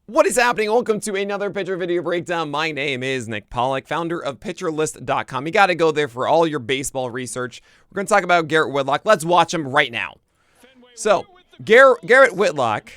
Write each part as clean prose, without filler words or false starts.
What is happening? Welcome to another pitcher video breakdown. My name is Nick Pollack, founder of PitcherList.com. You got to go there for all your baseball research. We're going to talk about Garrett Whitlock. Let's watch him right now. So, Garrett Whitlock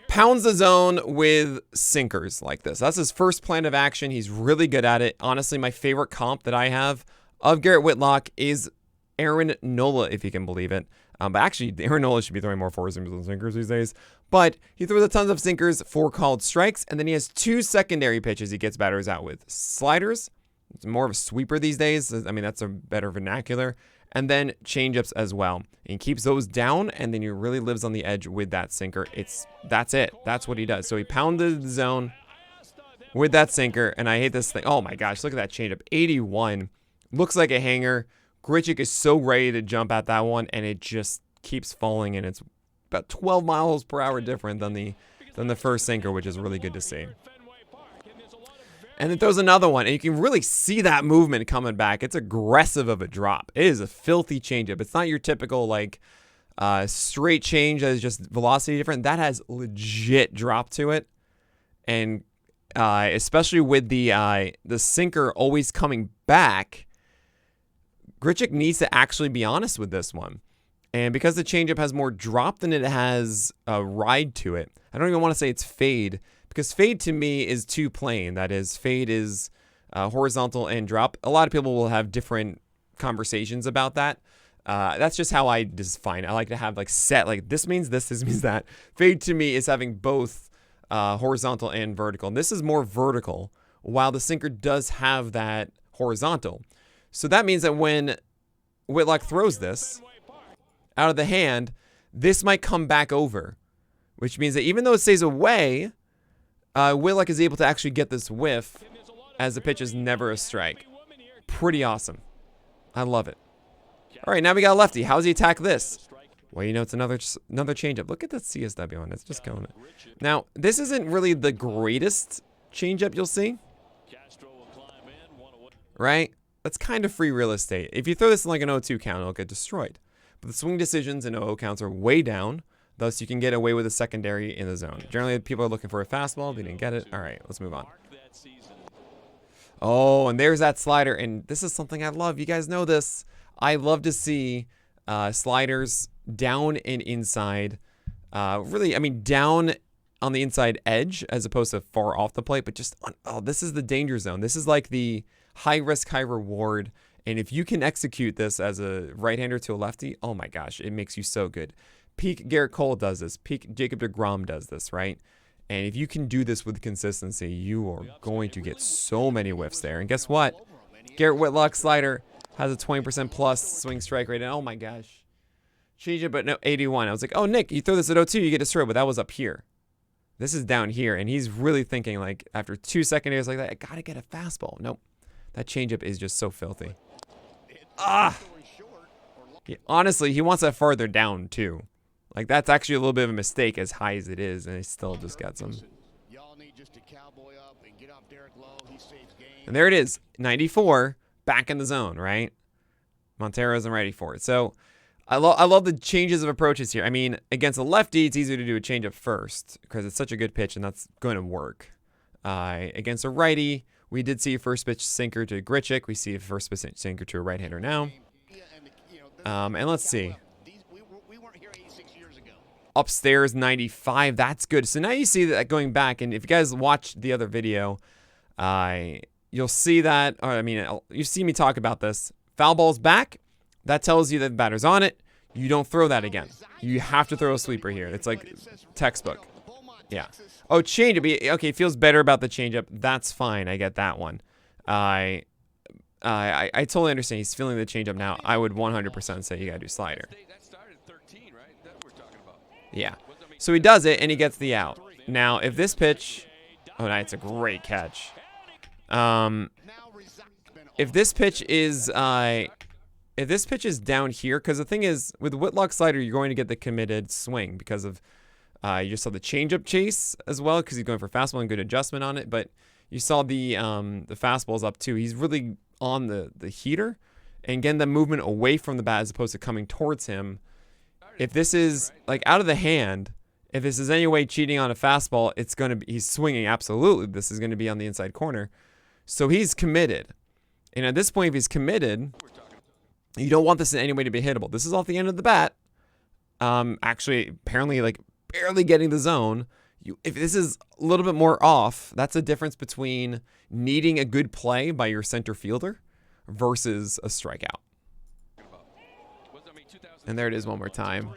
pounds the zone with sinkers like this. That's his first plan of action. He's really good at it. Honestly, my favorite comp that I have of Garrett Whitlock is Aaron Nola, if you can believe it. But actually, Aaron Nola should be throwing more four-seamers than sinkers these days. But he throws a tons of sinkers, 4 called strikes, and then he has 2 secondary pitches he gets batters out with. Sliders, it's more of a sweeper these days. I mean, that's a better vernacular. And then changeups as well. And he keeps those down, and then he really lives on the edge with that sinker. That's it. That's what he does. So he pounded the zone with that sinker, and I hate this thing. Oh my gosh, look at that changeup. 81. Looks like a hanger. Grichuk is so ready to jump at that one, and it just keeps falling, and it's about 12 miles per hour different than the first sinker, which is really good to see. And then throws another one, and you can really see that movement coming back. It's aggressive of a drop. It is a filthy changeup. It's not your typical like straight change that is just velocity different. That has legit drop to it, and especially with the sinker always coming back. Grichuk needs to actually be honest with this one. And because the changeup has more drop than it has a ride to it, I don't even want to say it's fade, because fade to me is too plain. That is, fade is horizontal and drop. A lot of people will have different conversations about that. That's just how I define it. I like to have like set, like this means this means that. Fade to me is having both horizontal and vertical. And this is more vertical, while the sinker does have that horizontal. So that means that when Whitlock throws this out of the hand, this might come back over, which means that even though it stays away, Whitlock is able to actually get this whiff as the pitch is never a strike. Pretty awesome. I love it. All right, now we got a lefty. How does he attack this? Well, you know, it's another changeup. Look at that CSW on it. It's just going. Now, this isn't really the greatest changeup you'll see, right? That's kind of free real estate. If you throw this in like an 0-2 count, it'll get destroyed. But the swing decisions in 0-0 counts are way down. Thus, you can get away with a secondary in the zone. Generally, people are looking for a fastball. They didn't get it. All right, let's move on. Oh, and there's that slider. And this is something I love. You guys know this. I love to see sliders down and inside. Really, I mean, down on the inside edge as opposed to far off the plate. But just, this is the danger zone. This is like the high risk, high reward. And if you can execute this as a right-hander to a lefty, oh my gosh, it makes you so good. Peak Garrett Cole does this. Peak Jacob deGrom does this, right? And if you can do this with consistency, you are going to get so many whiffs there. And guess what? Garrett Whitlock slider has a 20% plus swing strike rate. And oh my gosh. Change it, but no, 81. I was like, oh, Nick, you throw this at 0-2, you get destroyed. But that was up here. This is down here. And he's really thinking, like, after 2 secondaries like that, I got to get a fastball. Nope. That changeup is just so filthy. Honestly, he wants that farther down, too. Like, that's actually a little bit of a mistake as high as it is, and he still just got some. And there it is, 94, back in the zone, right? Montero isn't ready for it. So, I love the changes of approaches here. I mean, against a lefty, it's easier to do a changeup first, because it's such a good pitch, and that's going to work. Against a righty, we did see a first pitch sinker to Grichuk. We see a first pitch sinker to a right-hander now. And let's see. Upstairs, 95. That's good. So now you see that going back. And if you guys watched the other video, you'll see that. Or, I mean, you see me talk about this. Foul ball's back. That tells you that the batter's on it. You don't throw that again. You have to throw a sweeper here. It's like textbook. Yeah. Oh, changeup. Okay, feels better about the changeup. That's fine. I get that one. I totally understand. He's feeling the changeup now. I would 100% say you gotta do slider. Yeah. So he does it and he gets the out. Now, if this pitch, oh, no, it's a great catch. If this pitch is down here, because the thing is with Whitlock slider, you're going to get the committed swing because of. You just saw the changeup chase as well because he's going for fastball and good adjustment on it. But you saw the fastballs up too. He's really on the heater and getting the movement away from the bat as opposed to coming towards him. If this is like out of the hand If this is any way cheating on a fastball, it's going to be, he's swinging. Absolutely. This is going to be on the inside corner. So he's committed. And at this point, if he's committed, you don't want this in any way to be hittable. This is off the end of the bat. Actually, apparently, like, barely getting the zone. If this is a little bit more off, that's a difference between needing a good play by your center fielder versus a strikeout. And there it is one more time.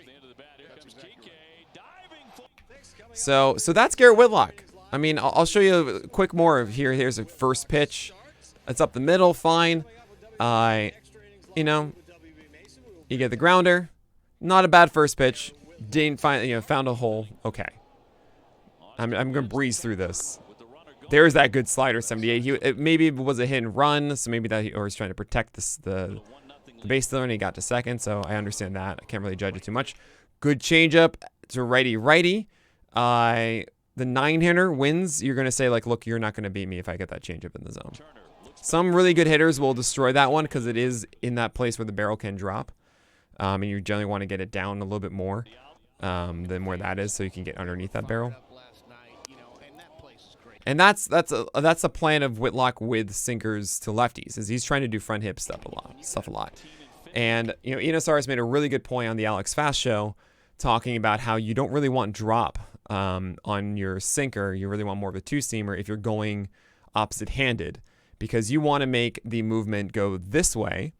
So that's Garrett Whitlock. I mean, I'll show you a quick more of here. Here's a first pitch. It's up the middle, fine. You know, you get the grounder. Not a bad first pitch. Didn't find, found a hole. Okay. I'm gonna breeze through this. There's that good slider, 78. Maybe it was a hit and run, so maybe that, or he's trying to protect the base stealer, and he got to second. So I understand that. I can't really judge it too much. Good changeup to righty. The 9-hitter wins. You're gonna say, like, look, you're not gonna beat me if I get that changeup in the zone. Some really good hitters will destroy that one because it is in that place where the barrel can drop, and you generally want to get it down a little bit more than where that is, so you can get underneath that barrel. And that's a plan of Whitlock with sinkers to lefties, is he's trying to do front hip stuff a lot. And Enosaurus made a really good point on the Alex Fast show, talking about how you don't really want drop on your sinker. You really want more of a two-seamer if you're going opposite-handed, because you want to make the movement go this way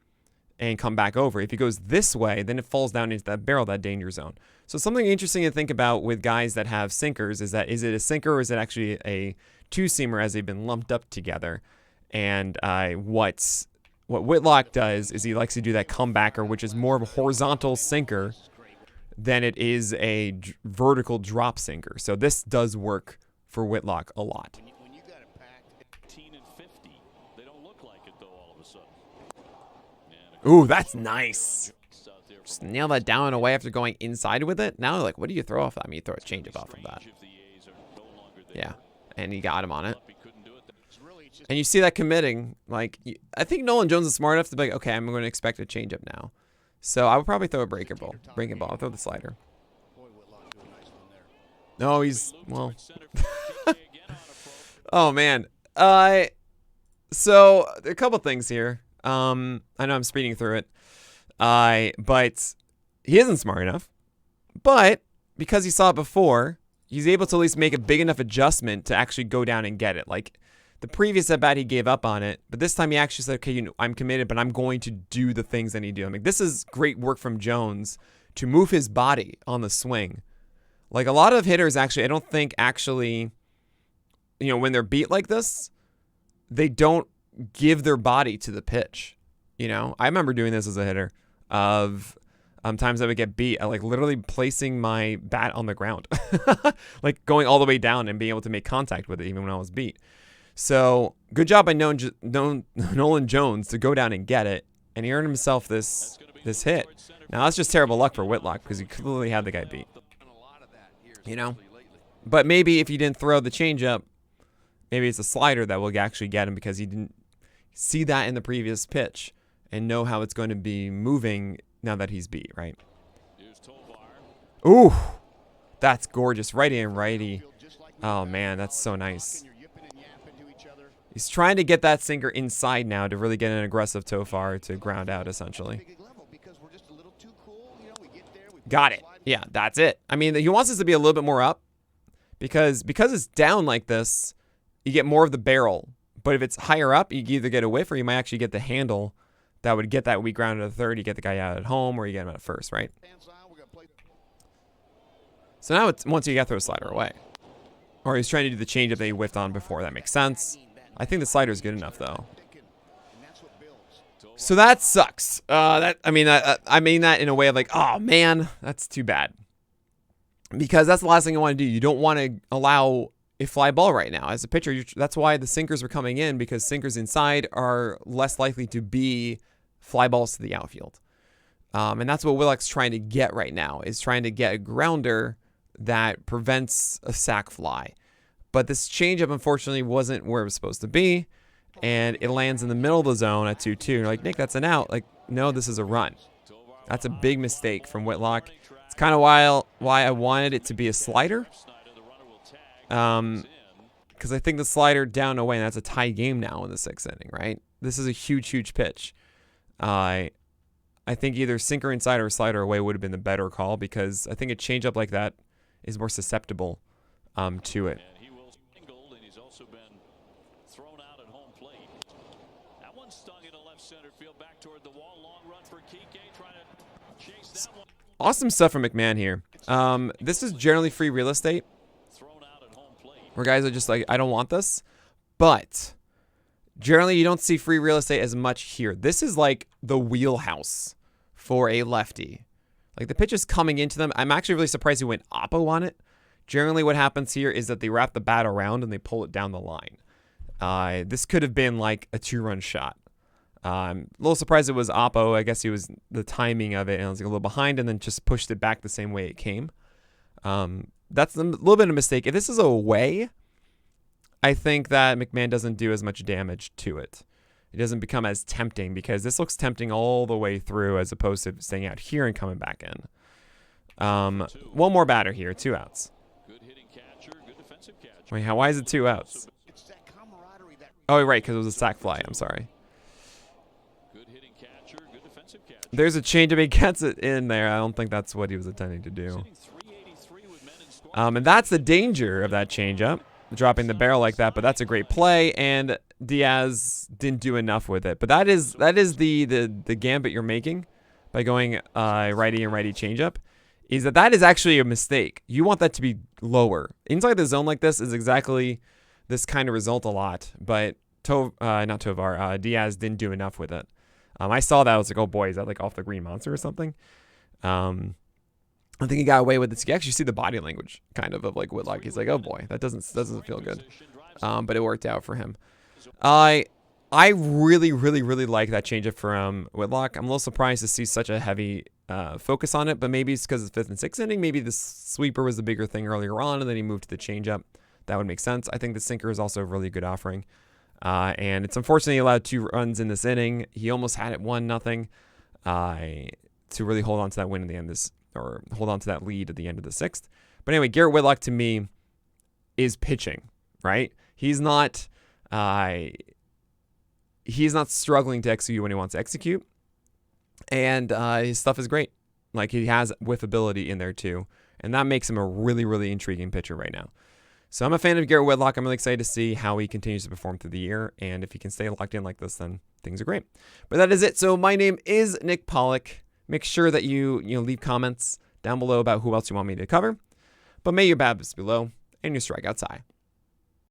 and come back over. If it goes this way, then it falls down into that barrel, that danger zone. So something interesting to think about with guys that have sinkers is that, is it a sinker or is it actually a two-seamer as they've been lumped up together? And what Whitlock does is he likes to do that comebacker, which is more of a horizontal sinker than it is a vertical drop sinker. So this does work for Whitlock a lot. Ooh, that's nice. Just nail that down and away after going inside with it. Now, like, what do you throw off that? I mean, you throw a changeup off of that. Yeah, and he got him on it. And you see that committing. Like, I think Nolan Jones is smart enough to be like, okay, I'm going to expect a changeup now. So I would probably throw a breaking ball. I'll throw the slider. No, he's, well. Oh, man. So a couple things here. I know I'm speeding through it. But he isn't smart enough. But because he saw it before, he's able to at least make a big enough adjustment to actually go down and get it. Like the previous at bat, he gave up on it, but this time he actually said, okay, I'm committed, but I'm going to do the things I need to do. I mean, this is great work from Jones to move his body on the swing. Like a lot of hitters actually, I don't think actually, when they're beat like this, they don't give their body to the pitch. I remember doing this as a hitter of times I would get beat. I like literally placing my bat on the ground, like going all the way down and being able to make contact with it even when I was beat. So good job by Nolan Jones to go down and get it, and he earned himself this hit. Now that's just terrible luck for Whitlock because he clearly had the guy beat. But maybe if you didn't throw the changeup, maybe it's a slider that will actually get him because he didn't see that in the previous pitch and know how it's going to be moving now that he's beat, right? Ooh, that's gorgeous. Righty and righty. Oh, man, that's so nice. He's trying to get that sinker inside now to really get an aggressive Tofar to ground out, essentially. Got it. Yeah, that's it. I mean, he wants this to be a little bit more up because it's down like this, you get more of the barrel. But if it's higher up, you either get a whiff or you might actually get the handle that would get that weak ground to the third. You get the guy out at home or you get him at first, right? So now it's once you got to throw a slider away. Or he's trying to do the changeup that he whiffed on before. That makes sense. I think the slider is good enough, though. So that sucks. I mean that in a way of like, oh, man, that's too bad. Because that's the last thing you want to do. You don't want to allow a fly ball right now. As a pitcher, that's why the sinkers were coming in, because sinkers inside are less likely to be fly balls to the outfield. And that's what Whitlock's trying to get right now, is trying to get a grounder that prevents a sac fly. But this changeup, unfortunately, wasn't where it was supposed to be, and it lands in the middle of the zone at 2-2. You're like, Nick, that's an out. Like, no, this is a run. That's a big mistake from Whitlock. It's kind of why I wanted it to be a slider. Because I think the slider down away, and that's a tie game now in the 6th inning, right? This is a huge, huge pitch. I think either sinker inside or slider away would have been the better call, because I think a changeup like that is more susceptible to it. Awesome stuff from McMahon here. This is generally free real estate, where guys are just like, I don't want this. But generally, you don't see free real estate as much here. This is like the wheelhouse for a lefty. Like, the pitch is coming into them. I'm actually really surprised he went oppo on it. Generally, what happens here is that they wrap the bat around and they pull it down the line. This could have been like a 2-run shot. I'm a little surprised it was oppo. I guess he was the timing of it, and I was like a little behind, and then just pushed it back the same way it came. That's a little bit of a mistake. If this is away, I think that McMahon doesn't do as much damage to it. It doesn't become as tempting, because this looks tempting all the way through as opposed to staying out here and coming back in. One more batter here, 2 outs. Wait, why is it 2 outs? Oh, right, because it was a sac fly. I'm sorry. There's a changeup. He gets it in there. I don't think that's what he was intending to do. And that's the danger of that changeup, dropping the barrel like that. But that's a great play, and Diaz didn't do enough with it. But that is the gambit you're making by going righty and righty changeup, is that is actually a mistake. You want that to be lower. Inside the zone like this is exactly this kind of result a lot. But Diaz didn't do enough with it. I saw that. I was like, oh boy, is that like off the green monster or something? I think he got away with it. You actually see the body language kind of like Whitlock. He's like, oh boy, that doesn't feel good. But it worked out for him. I really like that changeup from Whitlock. I'm a little surprised to see such a heavy focus on it, but maybe it's because it's 5th and 6th inning. Maybe the sweeper was the bigger thing earlier on, and then he moved to the changeup. That would make sense. I think the sinker is also a really good offering. And it's unfortunately allowed 2 runs in this inning. He almost had it 1-0 to really hold on to that win in the end or hold on to that lead at the end of the 6th. But anyway, Garrett Whitlock to me is pitching, right? He's not struggling to execute when he wants to execute. And his stuff is great. Like, he has whiffability in there too. And that makes him a really intriguing pitcher right now. So I'm a fan of Garrett Whitlock. I'm really excited to see how he continues to perform through the year. And if he can stay locked in like this, then things are great. But that is it. So my name is Nick Pollack. Make sure that you leave comments down below about who else you want me to cover. But may your BABIPs be low and your strikeouts high.